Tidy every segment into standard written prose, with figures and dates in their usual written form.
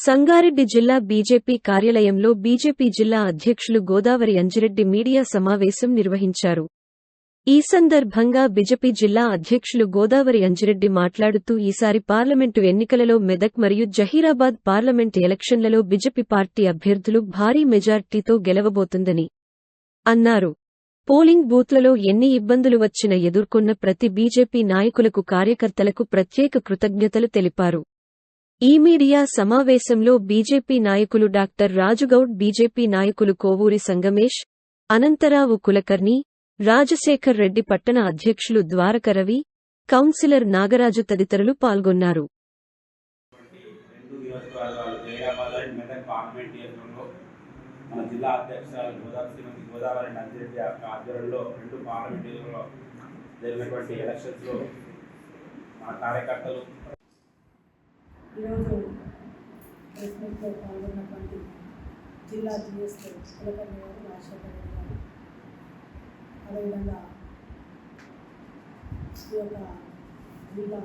సంగారెడ్డి జిల్లా బీజేపీ కార్యాలయంలో బీజేపీ జిల్లా అధ్యక్షులు గోదావరి అంజిరెడ్డి మీడియా సమావేశం నిర్వహించారు. ఈ సందర్భంగా బీజేపీ జిల్లా అధ్యక్షులు గోదావరి అంజిరెడ్డి మాట్లాడుతూ ఈసారి పార్లమెంటు ఎన్నికలలో మెదక్ మరియు జహీరాబాద్ పార్లమెంట్ ఎలక్షన్లలో బీజేపీ పార్టీ అభ్యర్థులు భారీ మెజార్టీతో గెలవబోతుందని అన్నారు. పోలింగ్ బూత్లలో ఎన్ని ఇబ్బందులు వచ్చినా ఎదుర్కొన్న ప్రతి బీజేపీ నాయకులకు కార్యకర్తలకు ప్రత్యేక కృతజ్ఞతలు తెలిపారు. ఈ మీడియా సమావేశంలో బీజేపీ నాయకులు డాక్టర్ రాజుగౌడ్, బీజేపీ నాయకులు కోవూరి సంగమేష్, అనంతరావు కులకర్ణి, రాజశేఖర్ రెడ్డి, పట్టణ అధ్యక్షులు ద్వారకరవి, కౌన్సిలర్ నాగరాజు తదితరులు పాల్గొన్నారు. మన జిల్లా అధ్యక్షురాలు గోదావరి అంజిరెడ్డి ఆధ్వర్యంలో 2 పార్లమెంటీలలో జరిగినటువంటి ఎలక్షన్స్లో మా కార్యకర్తలు ఈరోజు ప్రెస్ మీట్లో పాల్గొన్నటువంటి జిల్లా జిఎస్ కులకర్ణి గారు, రాజశేఖర్ రెడ్డి గారు, అదేవిధంగా ఈ యొక్క జిల్లా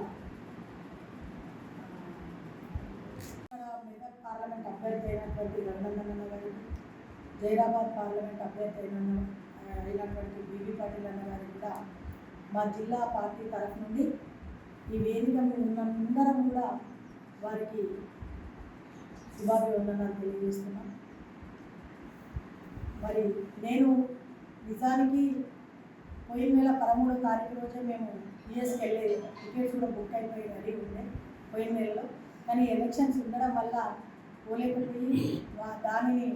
మెదక్ పార్లమెంట్ అభ్యర్థి అయినటువంటి రఘునందన్ గారికి, జైరాబాద్ పార్లమెంట్ అభ్యర్థి అయినటువంటి బీబీ పాటిల్ అన్న గారికి కూడా మా జిల్లా పార్టీ తరఫు నుండి ఈ వేదిక మీద ఉన్నందరం కూడా వారికి శుభాభివందనాలు తెలియజేస్తున్నాం. మరి నేను నిజానికి పోయిన నెల 13వ తారీఖు రోజే మేము యూఎస్కి వెళ్ళేది, టికెట్స్ కూడా బుక్ అయిపోయి రెడీ ఉండే పోయిన నెలలో. కానీ ఎలక్షన్స్ ఉండడం వల్ల పోలేకపోయి దానిని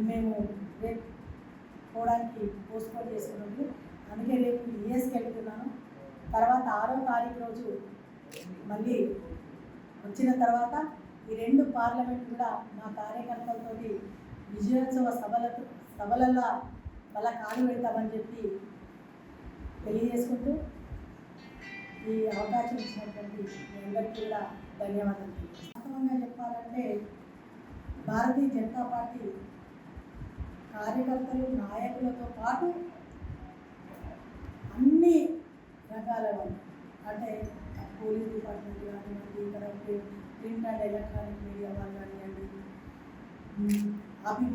మేము రేపు పోవడానికి పోస్ట్పోన్ చేసుకున్నాము. అందుకే రేపు యూఎస్కి వెళ్తున్నాను. తర్వాత 6వ తారీఖు రోజు మళ్ళీ వచ్చిన తర్వాత ఈ 2 పార్లమెంట్ కూడా మా కార్యకర్తలతో విజయోత్సవ సభలలో మళ్ళా కాలు పెడతామని చెప్పి తెలియజేసుకుంటూ ఈ అవకాశం ఇచ్చినటువంటి మీ అందరికీ కూడా ధన్యవాదాలు. వాస్తవంగా చెప్పాలంటే భారతీయ జనతా పార్టీ కార్యకర్తలు, నాయకులతో పాటు అన్ని రకాల వాళ్ళు, అంటే పోలీస్ డిపార్ట్మెంట్ కానివ్వండి, ఇక్కడ ప్రింట్ అండ్ ఎలక్ట్రానిక్ మీడియా వాళ్ళు కానివ్వండి,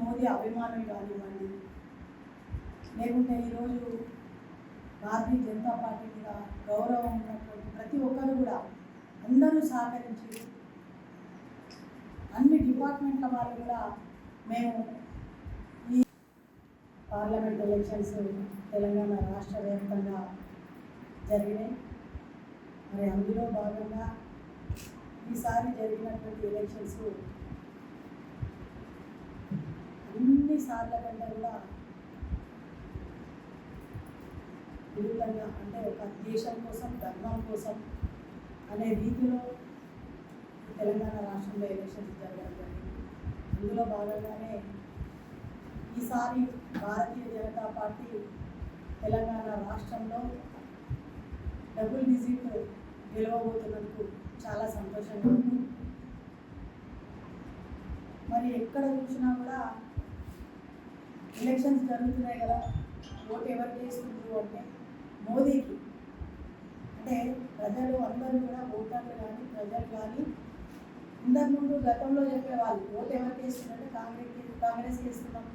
మోదీ అభిమానులు కానివ్వండి, లేకుంటే ఈరోజు భారతీయ జనతా పార్టీ మీద గౌరవం ఉన్నటువంటి ప్రతి ఒక్కరు కూడా అందరూ సహకరించి అన్ని డిపార్ట్మెంట్ల వాళ్ళు కూడా మేము ఈ పార్లమెంట్ ఎలక్షన్స్ తెలంగాణ రాష్ట్ర వ్యాప్తంగా జరిగినాయి. మరి అందులో భాగంగా ఈసారి జరిగినటువంటి ఎలక్షన్స్ అన్ని సార్ల కంటే కూడా విరుద్ధంగా, అంటే ఒక దేశం కోసం, ధర్మం కోసం అనే రీతిలో తెలంగాణ రాష్ట్రంలో ఎలక్షన్స్ జరగడం జరిగింది. అందులో భాగంగానే ఈసారి భారతీయ జనతా పార్టీ తెలంగాణ రాష్ట్రంలో డబుల్ డిజిట్ గెలవబోతున్నందుకు చాలా సంతోషంగా ఉంది. మరి ఎక్కడ చూసినా కూడా ఎలక్షన్స్ జరుగుతున్నాయి కదా, ఓటు ఎవరికి వేస్తున్నారు అంటే మోదీకి. అంటే ప్రజలు అందరూ కూడా ఓటర్లు కానీ ప్రజలు కానీ ఇంతకుముందు గతంలో చెప్పేవాళ్ళు ఓటు ఎవరికి వేస్తున్నారంటే కాంగ్రెస్కి వేస్తున్నాం,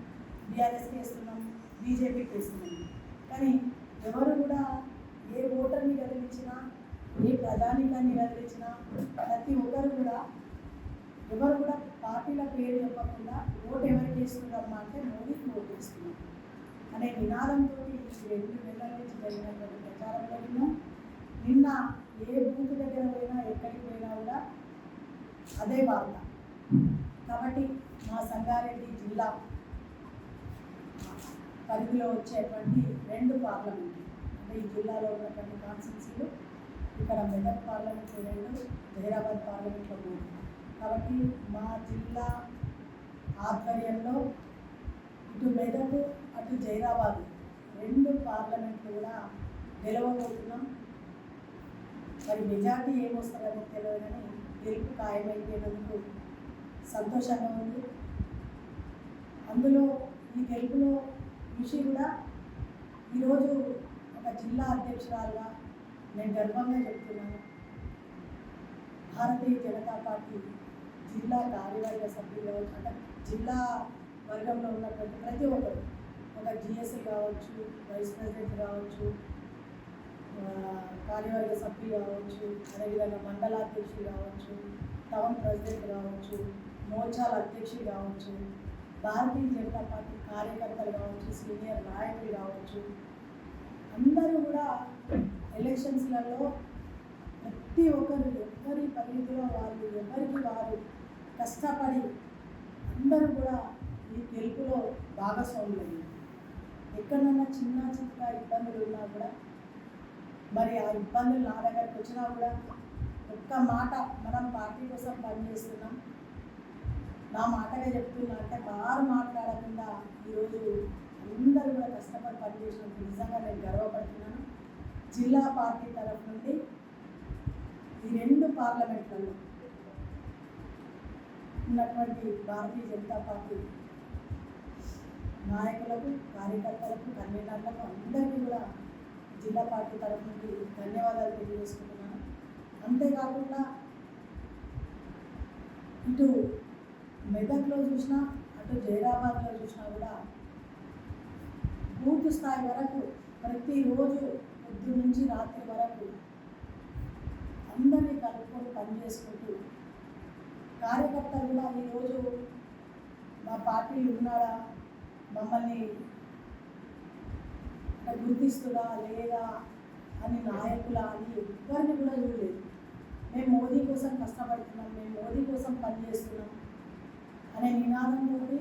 బీఆర్ఎస్కి వేస్తున్నాం, బీజేపీకి వేస్తున్నాం. కానీ ఎవరు కూడా ఏ ఓటర్ని కదిలించినా, ఏ ప్రధానికాన్ని కదిలించినా ప్రతి ఒక్కరు కూడా ఎవరు కూడా పార్టీల పేరు చెప్పకుండా ఓటు ఎవరికి వేస్తున్నారమ్మా అంటే మోదీకి ఓటు వేస్తున్నాం అనే నినాదంతో ఈ 2 నెలల నుంచి జరిగినటువంటి ప్రచారంలో విన్నాం. నిన్న ఏ బూత్ దగ్గర పోయినా, ఎక్కడికి పోయినా కూడా అదే వార్త. కాబట్టి మా సంగారెడ్డి జిల్లా పరిధిలో వచ్చేటువంటి 2 పార్లమెంట్లు, అంటే ఈ జిల్లాలో ఉన్నటువంటి కాన్స్టిట్యూన్సీలు, ఇక్కడ మెదక్ పార్లమెంట్ 2, జహీరాబాద్ పార్లమెంట్లో 3. కాబట్టి మా జిల్లా ఆధ్వర్యంలో ఇటు మెదక్ అటు జహీరాబాద్ 2 పార్లమెంట్లు కూడా గెలవబోతున్నాం. మరి మెజార్టీ ఏమొస్తుందని తెలియదు, కానీ గెలుపు ఖాయమైపోయినందుకు సంతోషంగా ఉంది. అందులో ఈ గెలుపులో కృషి కూడా ఈరోజు ఒక జిల్లా అధ్యక్షురాలుగా నేను గర్వంగా చెప్తున్నాను. భారతీయ జనతా పార్టీ జిల్లా కార్యవర్గ సభ్యులు కావచ్చు, అంటే జిల్లా వర్గంలో ఉన్నటువంటి ప్రతి ఒక్కరు, ఒక జిఎస్సి కావచ్చు, వైస్ ప్రెసిడెంట్ కావచ్చు, కార్యవర్గ సభ్యులు కావచ్చు, అదేవిధంగా మండలాధ్యక్షులు కావచ్చు, టౌన్ ప్రెసిడెంట్ కావచ్చు, మోర్చాల అధ్యక్షులు కావచ్చు, భారతీయ జనతా పార్టీ కార్యకర్తలు కావచ్చు, సీనియర్ నాయకులు కావచ్చు, అందరూ కూడా ఎలక్షన్స్లలో ప్రతి ఒక్కరు ఎవరి పరిధిలో వాళ్ళు ఎవరికి వారు కష్టపడి అందరూ కూడా ఈ గెలుపులో భాగస్వాములు. ఎక్కడన్నా చిన్న చిన్న ఇబ్బందులు ఉన్నా కూడా, మరి ఆ ఇబ్బందులు నా దగ్గరకు వచ్చినా కూడా ఒక్క మాట, మనం పార్టీ కోసం పనిచేస్తున్నాం, నా మాటగా చెప్తున్నా అంటే బాగా మాట్లాడకుండా ఈరోజు అందరూ కూడా కష్టపడి పనిచేసినందుకు నిజంగా నేను గర్వపడుతున్నాను. జిల్లా పార్టీ తరఫు నుండి ఈ 2 పార్లమెంట్లలో ఉన్నటువంటి భారతీయ జనతా పార్టీ నాయకులకు, కార్యకర్తలకు, కన్వీనర్లకు అందరికీ కూడా జిల్లా పార్టీ తరఫు నుండి ధన్యవాదాలు తెలియజేసుకుంటున్నాను. అంతేకాకుండా ఇటు మెదక్లో చూసినా, అటు జైరాబాద్లో చూసినా కూడా బూత్ స్థాయి వరకు ప్రతిరోజు పొద్దు నుంచి రాత్రి వరకు అందరినీ కలుపుకొని పనిచేసుకుంటూ, కార్యకర్తలు కూడా ఈరోజు మా పార్టీ ఉన్నాడా, మమ్మల్ని గుర్తిస్తుడా లేదా అని నాయకులా అని ఎవరిని కూడా చూడలేదు. మేము మోదీ కోసం కష్టపడుతున్నాం, మేము మోదీ కోసం పనిచేస్తున్నాం అనే నినాదంతో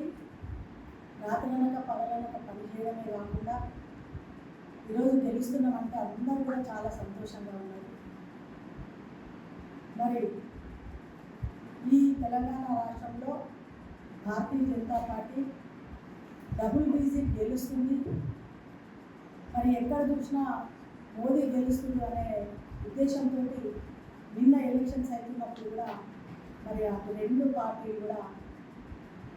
రాత్రనక పగలనక పనిచేయడమే కాకుండా ఈరోజు గెలుస్తున్నామంటే అందరూ కూడా చాలా సంతోషంగా ఉన్నారు. మరి ఈ తెలంగాణ రాష్ట్రంలో Bharatiya Janata party double digit గెలుస్తుంది. మరి ఎక్కడ చూసినా మోదీ గెలుస్తుంది అనే ఉద్దేశంతో నిన్న ఎలక్షన్స్ అవుతున్నప్పుడు కూడా మరి ఆ 2 పార్టీలు కూడా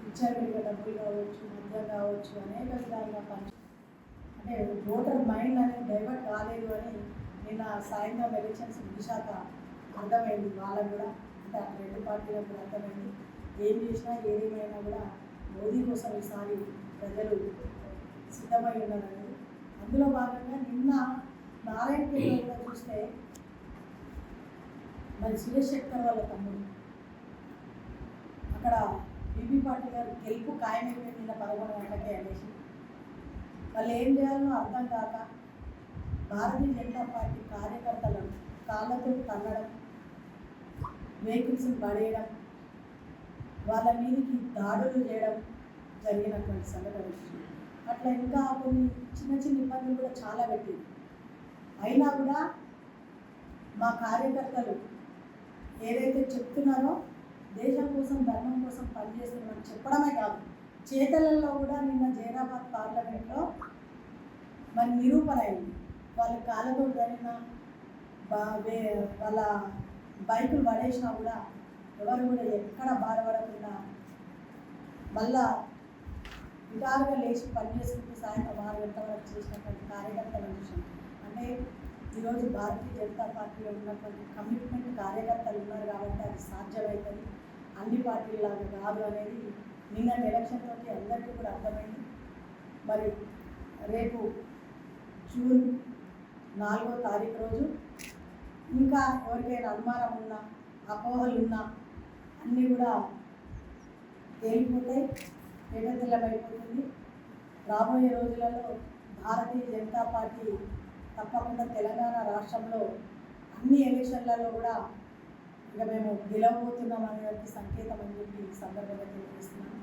విచ్చలవిడిగా డబ్బులు కావచ్చు, మద్యం కావచ్చు, అనేక విధాలుగా అంటే ఓటర్ మైండ్ అనేది డైవర్ట్ కాలేదు అని నిన్న సాయంత్రం ఎలక్షన్స్ ముగిశాక అర్థమైంది వాళ్ళకు కూడా. అంటే ఆ 2 పార్టీలకు కూడా అర్థమైంది, ఏం చేసినా ఏదేమైనా కూడా మోదీ కోసం ఈసారి ప్రజలు సిద్ధమై ఉన్నారనేది. అందులో భాగంగా నిన్న నారాయణపేటలో కూడా చూస్తే మరి సురేష్ శెట్టర్ వాళ్ళ తమ్ముడు అక్కడ బీబీ పాటిల్ గారు గెలుపు ఖాయమైపోయింది నిన్న 11 గంటలకే అనేసి వాళ్ళు ఏం చేయాలో అర్థం కాక భారతీయ జనతా పార్టీ కార్యకర్తలను కాళ్ళతో తన్నడం, వెహికల్స్ని పడేయడం, వాళ్ళ మీదకి దాడులు చేయడం జరిగినటువంటి సంఘటన. అట్లా ఇంకా కొన్ని చిన్న చిన్న ఇబ్బందులు కూడా చాలా పెట్టింది. అయినా కూడా మా కార్యకర్తలు ఏదైతే చెప్తున్నారో దేశం కోసం, ధర్మం కోసం పనిచేస్తున్నామని చెప్పడమే కాదు, చేతలలో కూడా నిన్న జైరాబాద్ పార్లమెంట్లో మరి నిరూపణ అయింది. వాళ్ళ కాళ్ళతో జరిగిన వాళ్ళ బైకులు పడేసినా కూడా ఎవరు కూడా ఎక్కడ బాధపడకుండా మళ్ళా విధాలుగా లేచి పనిచేసుకుంటూ సాయంత్రం 6 గంటల వరకు చేసినటువంటి కార్యకర్తల విషయం. అంటే ఈరోజు భారతీయ జనతా పార్టీలో ఉన్నటువంటి కమిట్మెంట్ కార్యకర్తలు ఉన్నారు కాబట్టి అది సాధ్యమవుతుంది, అన్ని పార్టీలాగా కాదు అనేది నిన్న ఎలక్షన్ తోటి అందరికీ కూడా అర్థమైంది. మరి రేపు జూన్ 4వ తారీఖు రోజు ఇంకా ఎవరికైనా అనుమానం ఉన్నా, అపోహలు ఉన్నా అన్నీ కూడా తేలిపోతాయి, నిబద్ధలమైపోతుంది. రాబోయే రోజులలో భారతీయ జనతా పార్టీ తప్పకుండా తెలంగాణ రాష్ట్రంలో అన్ని ఎలక్షన్లలో కూడా ఇక మేము గెలవబోతున్నాం అనేటువంటి సంకేతం అని చెప్పి ఈ సందర్భంగా తెలియజేస్తున్నాను.